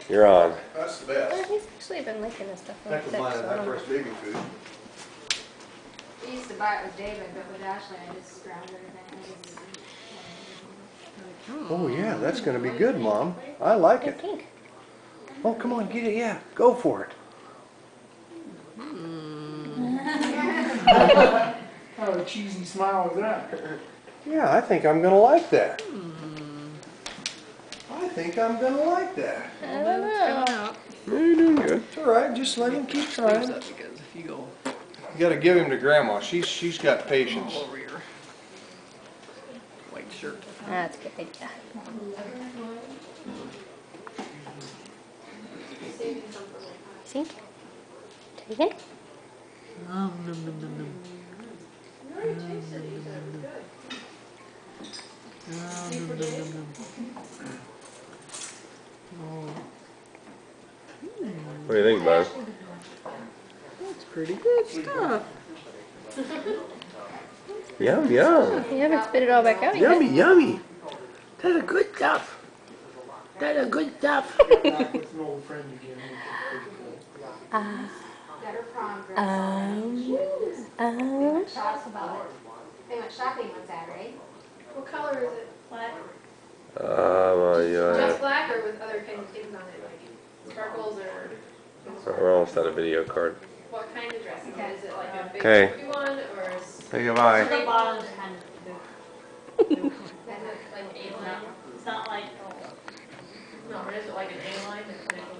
You're on. That's the Well, best. he's actually been liking this stuff when Heck he's with sick, mine so and I that don't first know. baby food. We used to buy it with David, but with Ashley, I just ground everything. Oh yeah, that's gonna be good, Mom. I like I it. think. Oh, come on, get it. Yeah, go for it. How a cheesy smile is that? Yeah, I think I'm gonna like that. I think I'm gonna like that. I don't know. You're doing good. It's all right. Just let him keep trying. Because if you go You gotta give him to Grandma. She's got patience. over your white shirt. That's a good idea. See? Take it. What do you think, bud? That's pretty good stuff. Yum, yum. You haven't spit it all back out yet. Yummy, yummy. That's a good stuff. That's a good stuff. Back with an old friend again. Got her prom dress. Shots about it. They went shopping one Saturday. What color is it? Black? Well, Just yeah. black or with other kind of things on it, like sparkles or We're almost out of video card. what kind of dress is it? Is it like a big Okay. poofy one or is Say goodbye. The bottom's kind of like an A-line? it's not like No, or is it like an A-line? It's kind of